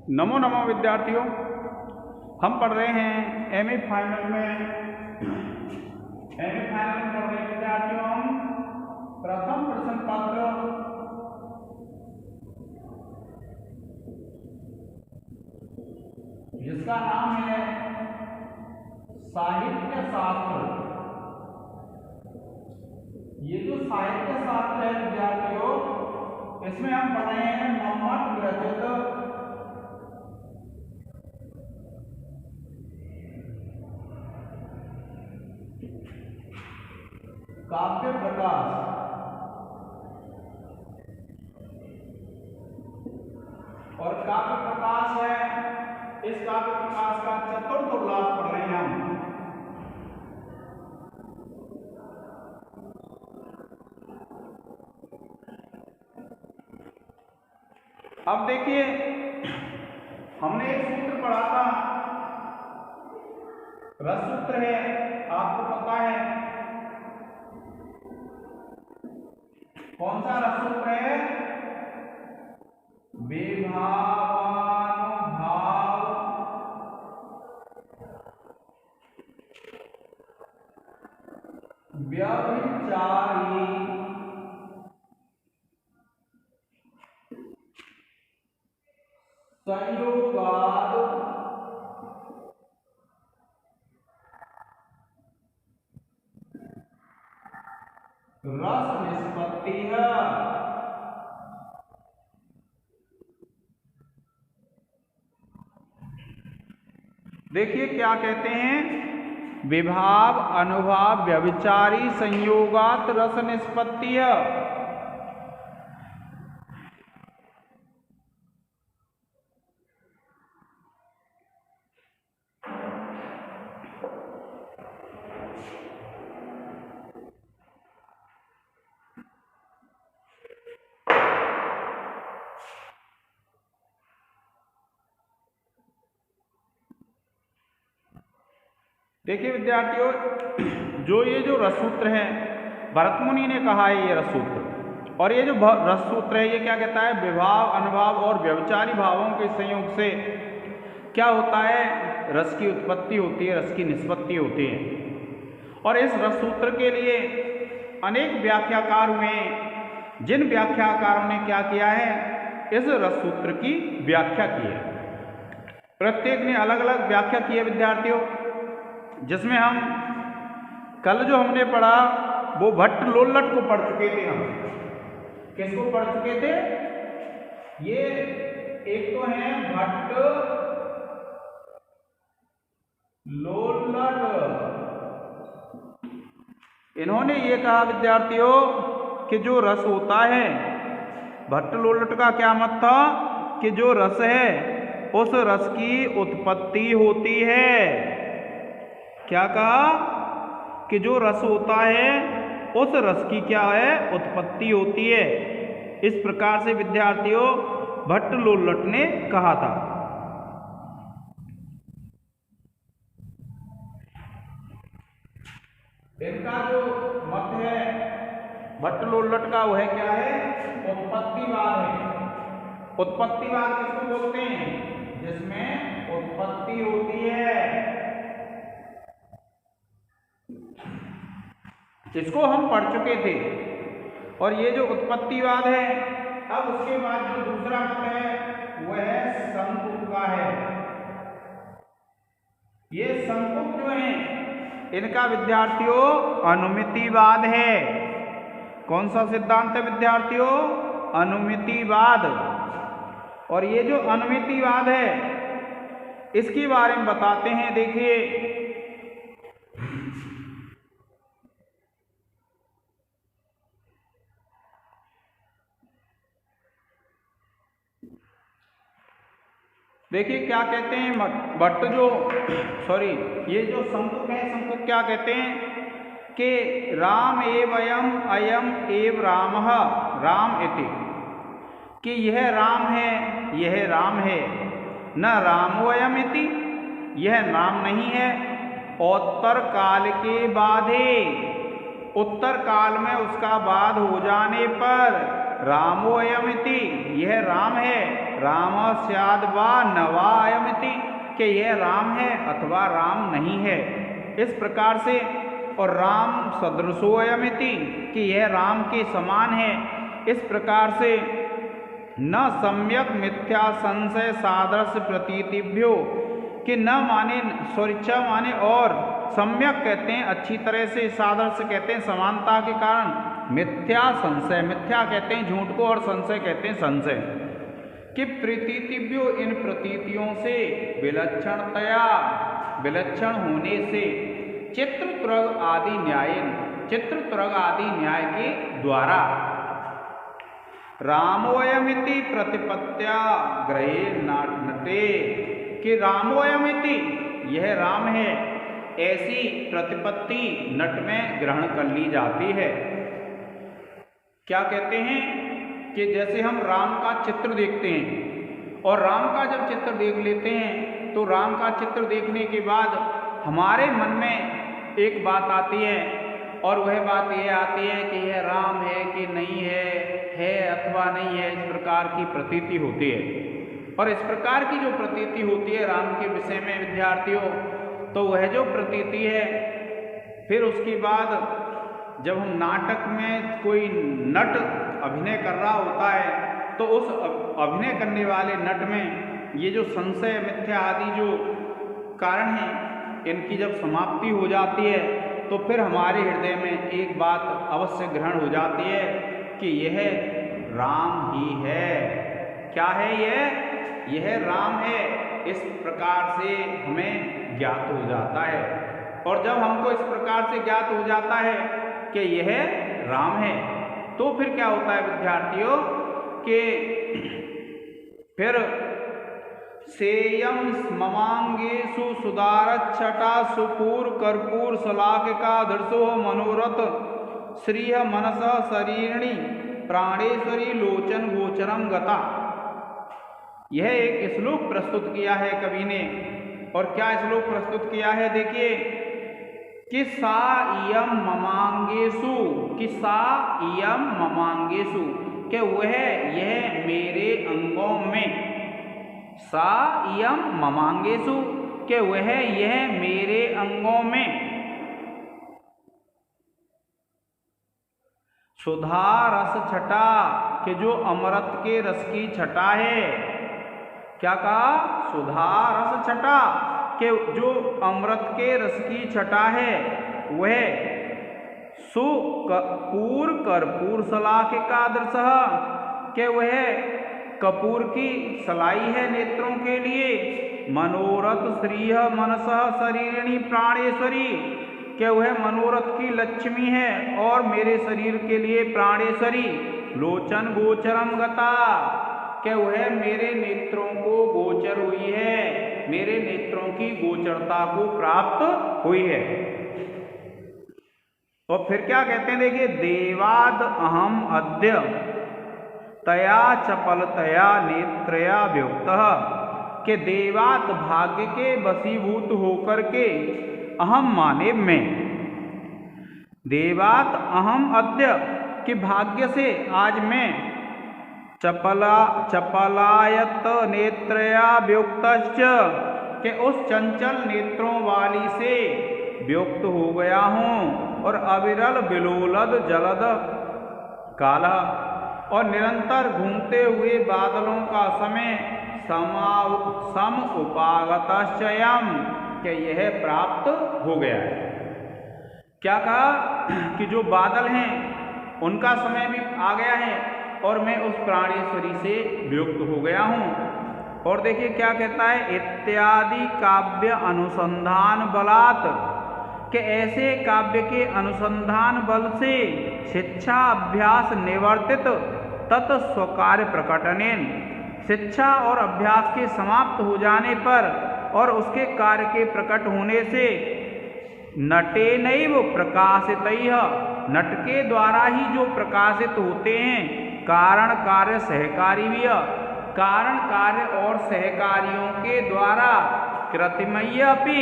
नमो नमो विद्यार्थियों, हम पढ़ रहे हैं एमए फाइनल में पढ़ रहे हैं विद्यार्थियों हम प्रथम प्रश्न पत्र जिसका नाम है साहित्य शास्त्र। ये जो साहित्य शास्त्र है विद्यार्थियों, इसमें हम पढ़ रहे हैं मम्मट विरचित काव्य प्रकाश। और काव्य प्रकाश है, इस काव्य प्रकाश का चतुर्थ उल्लास पढ़ रहे हैं हम। अब देखिए, हमने एक सूत्र पढ़ा था, रस सूत्र है, आपको पता है कौन सा रस सूत्र है? विभावानुभाव व्यभिचारी संयोगाद रस निष्पत्ति है। देखिए क्या कहते हैं, विभाव अनुभाव व्यभिचारी संयोगात रस निष्पत्ति है। देखिए विद्यार्थियों, जो रस सूत्र है, भरत मुनि ने कहा है ये रस सूत्र। और ये जो रस सूत्र है, ये क्या कहता है? विभाव अनुभाव और व्यभिचारी भावों के संयोग से क्या होता है? रस की उत्पत्ति होती है, रस की निष्पत्ति होती है। और इस रस सूत्र के लिए अनेक व्याख्याकार हुए हैं। जिन व्याख्याकारों ने क्या किया है? इस रस सूत्र की व्याख्या की है। प्रत्येक ने अलग अलग व्याख्या की है विद्यार्थियों, जिसमें हम कल जो हमने पढ़ा वो भट्ट लोल्लट को पढ़ चुके थे। हम किसको पढ़ चुके थे? ये एक तो है भट्ट लोल्लट। इन्होंने ये कहा विद्यार्थियों कि जो रस होता है, भट्ट लोल्लट का क्या मत था कि जो रस है उस रस की उत्पत्ति होती है। क्या कहा? कि जो रस होता है उस रस की क्या है? उत्पत्ति होती है। इस प्रकार से विद्यार्थियों भट्ट लोल्लट ने कहा था। इनका जो मत है भट्ट लोल्लट का, वह क्या है? उत्पत्तिवाद है। उत्पत्तिवाद किसको बोलते हैं? जिसमें उत्पत्ति होती है। इसको हम पढ़ चुके थे। और ये जो उत्पत्तिवाद है, अब उसके बाद जो दूसरा मत है वह है संकुक का है। ये संकुक जो है, इनका विद्यार्थियों अनुमितिवाद है। कौन सा सिद्धांत है विद्यार्थियों? अनुमितिवाद। और ये जो अनुमितिवाद है, इसके बारे में बताते हैं। देखिए क्या कहते हैं भट्ट ये जो संकुक है, संकुक क्या कहते हैं कि राम एव अयम एव रामः राम इति, कि यह राम है, यह राम है। न रामोऽयम् इति, यह नाम नहीं है। उत्तर काल के बाधे, उत्तर काल में उसका बाध हो जाने पर रामोऽयमिति, यह राम है, राम स्याद् वा न वा अयमिति, कि यह राम है अथवा राम नहीं है, इस प्रकार से। और राम सदृशोऽयमिति, कि यह राम के समान है, इस प्रकार से। न सम्यक मिथ्या संशय सादृश्य प्रतीतिभ्यो, कि न माने स्वरिच्छा माने और, सम्यक कहते हैं अच्छी तरह से, सादृश्य कहते हैं समानता के कारण, मिथ्या संशय, मिथ्या कहते हैं झूठ को और संशय कहते हैं संशय, कि प्रतीतिभ्यो इन प्रतीतियों से विलक्षणतया, विलक्षण होने से, चित्रतुरग आदि न्यायेन, चित्रतुरग आदि न्याय के द्वारा, रामोऽयमिति प्रतिपत्त्या ग्रहे नटे, कि रामोऽयमिति यह राम है, ऐसी प्रतिपत्ति नट में ग्रहण कर ली जाती है। क्या कहते हैं कि जैसे हम राम का चित्र देखते हैं और राम का जब चित्र देख लेते हैं तो राम का चित्र देखने के बाद हमारे मन में एक बात आती है और वह बात यह आती है कि यह राम है कि नहीं है अथवा नहीं है, इस प्रकार की प्रतीति होती है। और इस प्रकार की जो प्रतीति होती है राम के विषय में विद्यार्थियों, तो वह जो प्रतीति है, फिर उसके बाद जब हम नाटक में कोई नट अभिनय कर रहा होता है तो उस अभिनय करने वाले नट में ये जो संशय मिथ्या आदि जो कारण हैं, इनकी जब समाप्ति हो जाती है तो फिर हमारे हृदय में एक बात अवश्य ग्रहण हो जाती है कि यह राम ही है। क्या है यह राम है, इस प्रकार से हमें ज्ञात हो जाता है। और जब हमको इस प्रकार से ज्ञात हो जाता है कि यह राम है, तो फिर क्या होता है विद्यार्थियों कि फिर सेयम ममांगेषु सुदारच्छटा सुपूर कर्पूर शलाकिका दर्शो मनोरथ श्रीय मनस शरीरणी प्राणेश्वरी लोचन गोचरम गता। यह एक श्लोक प्रस्तुत किया है कवि ने। और क्या श्लोक प्रस्तुत किया है, देखिए कि सा इयम ममांगेषु, कि सा इयम ममांगेषु, कि वह यह मेरे अंगों में, सा इयम ममांगेषु, कि वह यह मेरे अंगों में, सुधा रस छटा, कि जो अमृत के रस की छटा है। क्या कहा, सुधा रस छटा, कि जो अमृत के रस की छटा है वह सुकपूर कर्पूर शलाकिका दृशः, कि वह कपूर की सलाई है नेत्रों के लिए। मनोरथ श्रीय मनसः शरीरिणी प्राणेश्वरी, कि वह मनोरथ की लक्ष्मी है और मेरे शरीर के लिए प्राणेश्वरी। लोचन गोचरम गता, कि वह मेरे नेत्रों को गोचर हुई है, मेरे नेत्रों की गोचरता को प्राप्त हुई है। और फिर क्या कहते हैं, देखिए देवाद अहम अद्य तया चपलतया नेत्रया व्युक्तः, कि देवात भाग्य के वशीभूत होकर के अहम माने मैं, देवात अहम अद्य, कि भाग्य से आज मैं, चपलायत नेत्रया व्युक्तश्च, कि उस चंचल नेत्रों वाली से व्युक्त हो गया हूँ। और अविरल विलोलद जलद काला, और निरंतर घूमते हुए बादलों का समय सम उपागतश्चयम्, कि यह प्राप्त हो गया है। क्या कहा कि जो बादल हैं उनका समय भी आ गया है और मैं उस प्राणेश्वरी से वियुक्त हो गया हूँ। और देखिए क्या कहता है, इत्यादि काव्य अनुसंधान बलात्, कि ऐसे काव्य के अनुसंधान बल से शिक्षा अभ्यास निवर्तित तत् स्वकार्य प्रकटनेन, शिक्षा और अभ्यास के समाप्त हो जाने पर और उसके कार्य के प्रकट होने से नटेनैव प्रकाशितैः, नट के द्वारा ही जो प्रकाशित होते हैं, कारण कार्य सहकारी भी, कारण कार्य और सहकारियों के द्वारा कृतिमय्य अपि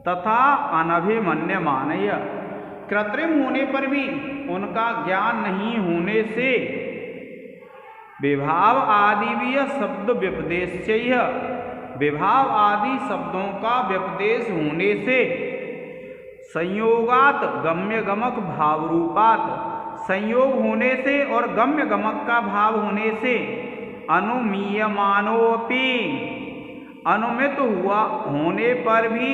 तथा अनभिमन्यमानय, कृत्रिम होने पर भी उनका ज्ञान नहीं होने से विभाव आदि भी शब्द व्यपदेश्य, विभाव आदि शब्दों का व्यपदेश होने से संयोगात गम्य गमक भाव रूपात, संयोग होने से और गम्य गमक का भाव होने से अनुमीयमानोपि, अनुमित हुआ होने पर भी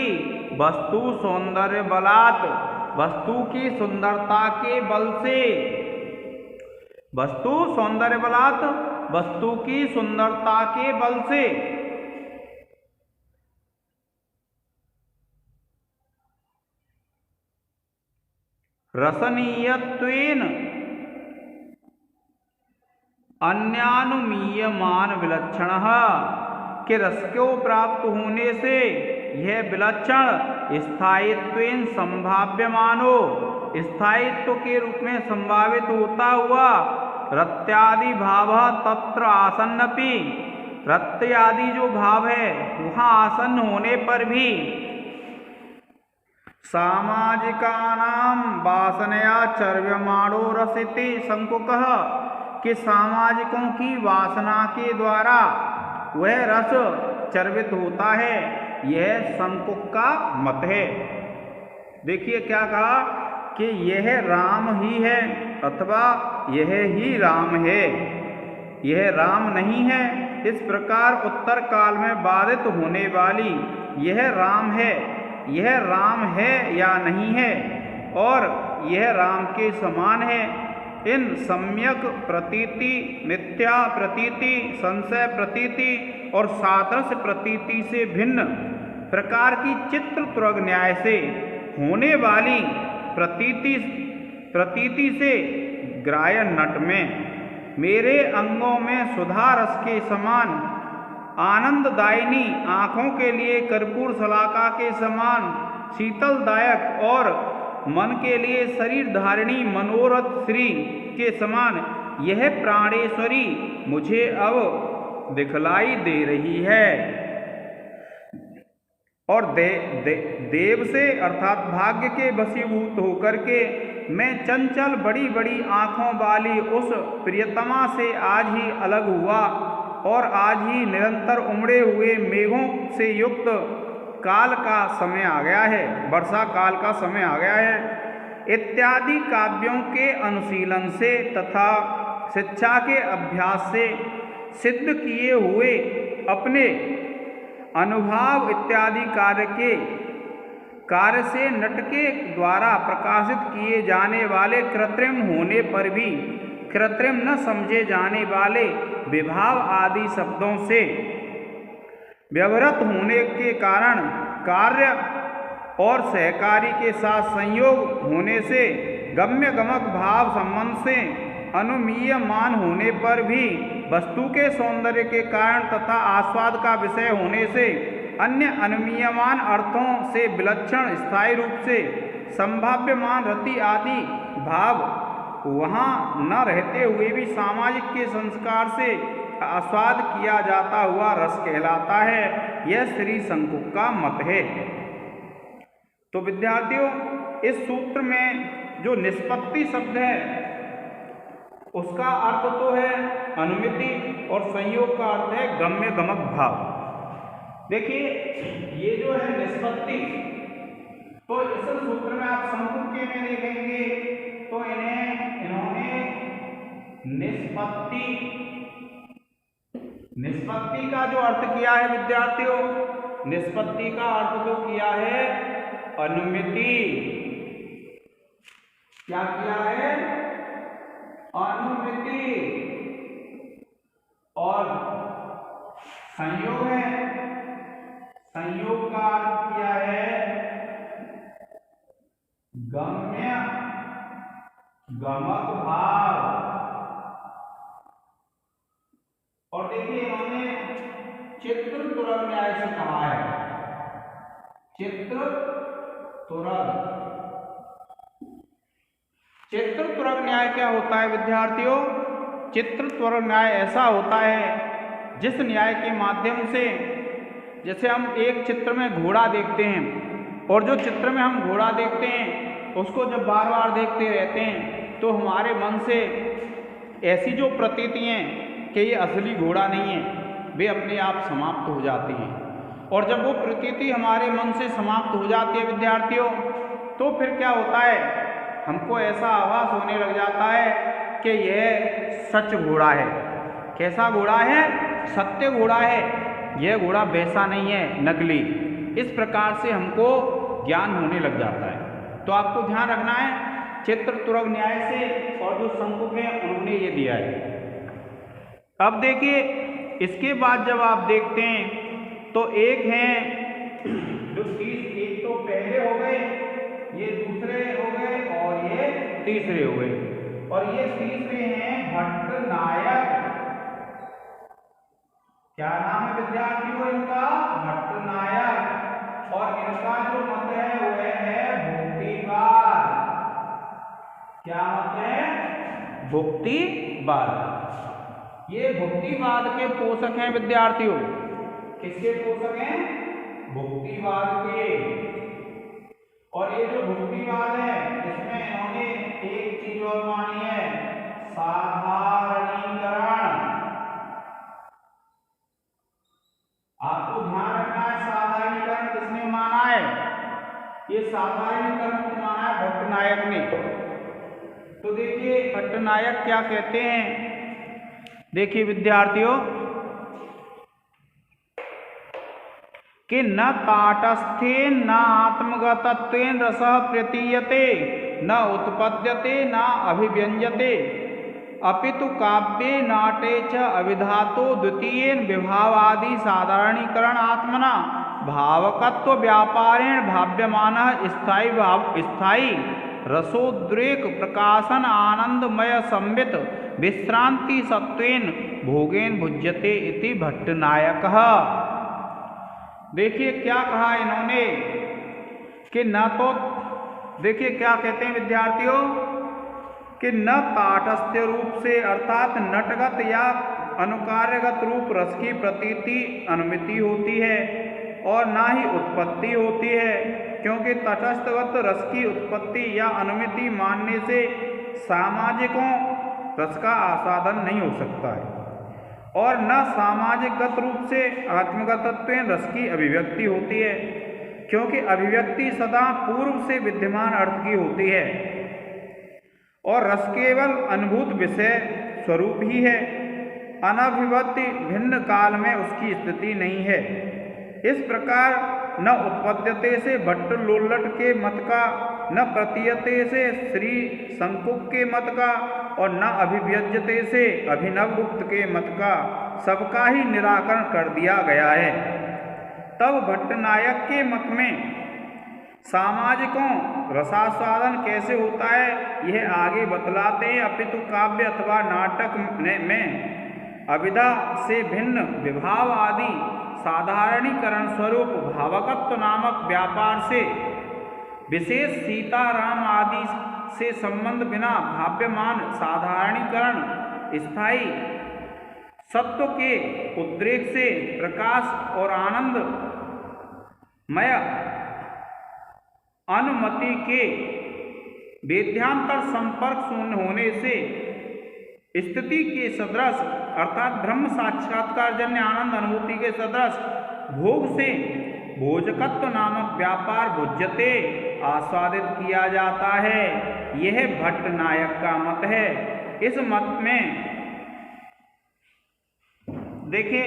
वस्तु सौंदर्य बलात्, वस्तु की सुंदरता के बल से, वस्तु सौंदर्य बलात्, वस्तु की सुंदरता के बल से रसनीयत्वेन अन्यानुमीयमान विलक्षणः, के रस को प्राप्त होने से यह विलक्षण स्थायित्वेन संभाव्यमानो, स्थायित्व के रूप में संभावित होता हुआ रत्यादि भाव तत्र आसन्नपि, रत्यादि जो भाव है वहाँ आसन्न होने पर भी सामाजिकानां वासनया चर्व्यमाणो रसिति संकुकः, कि सामाजिकों की वासना के द्वारा वह रस चर्वित होता है, यह संकुक का मत है। देखिए क्या कहा कि यह राम ही है अथवा यह ही राम है, यह राम नहीं है। इस प्रकार उत्तर काल में बाधित होने वाली यह राम है, यह राम है या नहीं है और यह राम के समान है, इन सम्यक प्रतीति, मिथ्या प्रतीति, संशय प्रतीति और सादृश्य प्रतीति से भिन्न प्रकार की चित्र तुरग न्याय से होने वाली प्रतीति से ग्राह्य नट में मेरे अंगों में सुधा रस के समान, आनंददायिनी आँखों के लिए कर्पूर शलाका के समान शीतलदायक और मन के लिए शरीर धारिणी मनोरथ श्री के समान यह प्राणेश्वरी मुझे अब दिखलाई दे रही है। और देव से अर्थात भाग्य के वशीभूत होकर के मैं चंचल बड़ी बड़ी आँखों वाली उस प्रियतमा से आज ही अलग हुआ और आज ही निरंतर उमड़े हुए मेघों से युक्त काल का समय आ गया है, वर्षा काल का समय आ गया है इत्यादि काव्यों के अनुशीलन से तथा शिक्षा के अभ्यास से सिद्ध किए हुए अपने अनुभाव इत्यादि कार्य से नट के द्वारा प्रकाशित किए जाने वाले कृत्रिम होने पर भी कृत्रिम न समझे जाने वाले विभाव आदि शब्दों से व्यवहृत होने के कारण कार्य और सहकारी के साथ संयोग होने से गम्य गमक भाव संबंध से अनुमीयमान होने पर भी वस्तु के सौंदर्य के कारण तथा आस्वाद का विषय होने से अन्य अनुमीयमान अर्थों से विलक्षण स्थायी रूप से संभाव्यमान रति आदि भाव वहाँ न रहते हुए भी सामाजिक के संस्कार से आस्वाद किया जाता हुआ रस कहलाता है। यह श्री संकुक का मत है। तो विद्यार्थियों, इस सूत्र में जो निष्पत्ति शब्द है उसका अर्थ तो है अनुमिति और संयोग का अर्थ है गम्य गमक भाव। देखिए ये जो है निष्पत्ति, तो इस सूत्र में आप संकुक के में देखेंगे तो इन्होंने निष्पत्ति का जो अर्थ किया है विद्यार्थियों, निष्पत्ति का अर्थ जो किया है अनुमिति। क्या किया है? अनुमिति। और संयोग है, संयोग का अर्थ किया है गम्य गमक भाव। और देखिए इन्होंने चित्र तुरग न्याय से कहा है, चित्र तुरग न्याय क्या होता है विद्यार्थियों? चित्र तुरग न्याय ऐसा होता है जिस न्याय के माध्यम से, जैसे हम एक चित्र में घोड़ा देखते हैं और जो चित्र में हम घोड़ा देखते हैं उसको जब बार बार देखते रहते हैं तो हमारे मन से ऐसी जो प्रतीति हैं कि ये असली घोड़ा नहीं है, वे अपने आप समाप्त हो जाती हैं। और जब वो प्रतीति हमारे मन से समाप्त हो जाती है विद्यार्थियों, तो फिर क्या होता है, हमको ऐसा आभास होने लग जाता है कि यह सच घोड़ा है। कैसा घोड़ा है? सत्य घोड़ा है, यह घोड़ा वैसा नहीं है, नकली। इस प्रकार से हमको ज्ञान होने लग जाता है। तो आपको ध्यान रखना है, चित्र तुरग न्याय से और जो शंकुक है उन्होंने ये दिया है। अब देखिए, इसके बाद जब आप देखते हैं तो एक है जो 30, एक तो पहले हो गए, ये दूसरे हो गए और ये तीसरे हो गए, और ये तीसरे हैं भट्टनायक। क्या नाम है विद्यार्थियों इनका? भट्टनायक। और इनका जो मत है वह है भुक्तिवाद। क्या मत है? भुक्तिवाद। ये भुक्तिवाद के पोषक हैं विद्यार्थियों। किसके पोषक हैं? भुक्तिवाद के। और ये जो भुक्तिवाद है इसमें इन्होंने एक चीज और मानी है, साधारणीकरण। आपको ध्यान रखना है, साधारणीकरण किसने माना है? ये साधारणीकरण को माना है भट्टनायक ने। तो देखिए भट्टनायक क्या कहते हैं, देखिए विद्यार्थियों कि न ताटस्थेन न आत्मगतत्वेन रसः प्रतीयते न उत्पद्यते न अभिव्यंजते अपितु काव्ये नाटे च अविधातो द्वितीयेन विभावादि साधारणीकरण आत्मना भावकत्व व्यापारेण भाव्यमानः स्थायी रसोद्रेक प्रकाशन आनंदमय संवित विश्रांति सत्वेन भोगेन भुज्यते इति भट्टनायकः। देखिए क्या कहा इन्होंने कि न तो, देखिए क्या कहते हैं विद्यार्थियों कि न ताटस्थ्य रूप से अर्थात नटगत या अनुकार्यगत रूप रस की प्रतीति अनुमिति होती है और ना ही उत्पत्ति होती है, क्योंकि तटस्थगत रस की उत्पत्ति या अनुमिति मानने से सामाजिकों रस का आस्वादन नहीं हो सकता है, और न सामाजिकगत रूप से आत्मगतत्व रस की अभिव्यक्ति होती है, क्योंकि अभिव्यक्ति सदा पूर्व से विद्यमान अर्थ की होती है और रस केवल अनुभूत विषय स्वरूप ही है, अनभिव्यक्ति भिन्न काल में उसकी स्थिति नहीं है। इस प्रकार न उत्पद्यते से भट्टलोल्लट के मत का, न प्रतीयते से श्री शंकुक के मत का, और न अभिव्यज्यते से अभिनवगुप्त के मत का सबका ही निराकरण कर दिया गया है। तब भट्टनायक के मत में सामाजिकों रसास्वादन कैसे होता है यह आगे बतलाते हैं। अपितु काव्य अथवा नाटक में अविधा से भिन्न विभाव आदि साधारणीकरण स्वरूप भावकत्व नामक व्यापार से विशेष सीताराम आदि से संबंध बिना भाव्यमान साधारणीकरण स्थायी सत्व के उद्रेक से प्रकाश और आनंदमय अनुमति के वेद्यांतर संपर्क शून्य होने से स्थिति के सदृश अर्थात ब्रह्म साक्षात्कार जन्य आनंद अनुभूति के सदृश भोग से भोजकत्व नामक व्यापार भुज्यते आस्वादित किया जाता है। यह भट्टनायक का मत है। इस मत में देखिए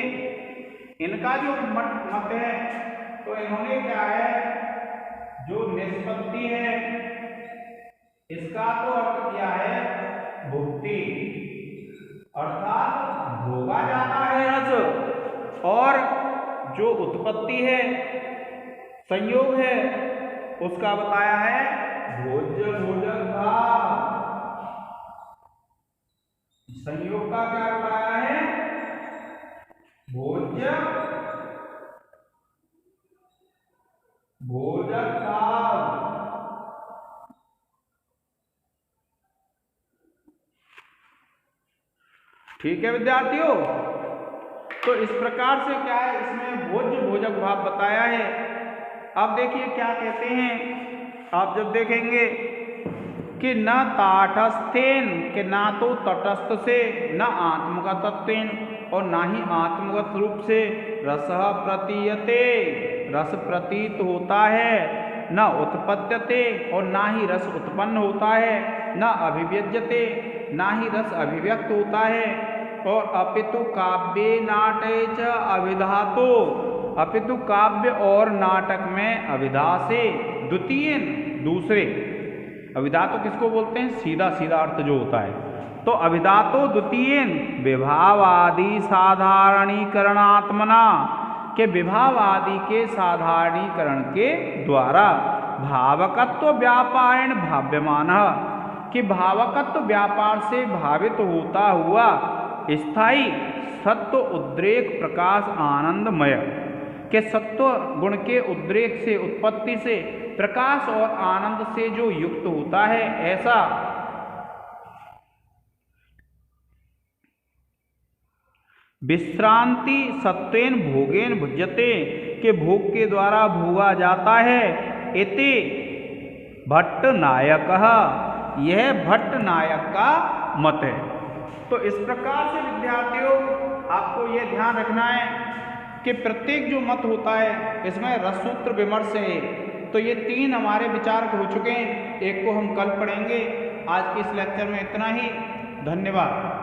इनका जो मत है तो इन्होंने क्या है, जो निष्पत्ति है इसका तो अर्थ किया है भुक्ति, अर्थात भोगा जाता है रस, और जो उत्पत्ति है संयोग है उसका बताया है भोज्य भोजक भाव। संयोग का क्या बताया है? भोज्य भोजक भाव। ठीक है विद्यार्थियों, तो इस प्रकार से क्या है, इसमें भोज्य भोजक भाव बताया है। अब देखिए क्या कहते हैं, आप जब देखेंगे कि न ताटस्थेन, कि ना तो तटस्थ से, न आत्मगतत्वेन, और ना ही आत्मगत रूप से, रसः प्रतीयते, रस प्रतीत होता है, न उत्पद्यते, और ना ही रस उत्पन्न होता है, न अभिव्यज्यते, ना ही रस अभिव्यक्त होता है, और अपितु काव्ये नाटे च अभिधातो, अपितु काव्य और नाटक में अभिधा से, द्वितीय दूसरे, अभिधातो किसको बोलते हैं, सीधा सीधा अर्थ जो होता है, तो अभिधातो द्वितीय विभाव आदि साधारणीकरणात्मना, के विभाव आदि के साधारणीकरण के द्वारा भावकत्व व्यापारेण भाव्यमान, कि भावकत्व व्यापार से भावित होता हुआ स्थायी सत्व उद्रेक प्रकाश आनंदमय, के सत्व गुण के उद्रेक से, उत्पत्ति से, प्रकाश और आनंद से जो युक्त होता है, ऐसा विश्रांति सत्वेन भोगेन भुज्यते, के भोग के द्वारा भोगा जाता है, इति भट्ट नायकः, यह भट्ट नायक का मत है। तो इस प्रकार से विद्यार्थियों आपको यह ध्यान रखना है कि प्रत्येक जो मत होता है इसमें रससूत्र विमर्श है। तो ये 3 हमारे विचारक हो चुके हैं, एक को हम कल पढ़ेंगे। आज के इस लेक्चर में इतना ही, धन्यवाद।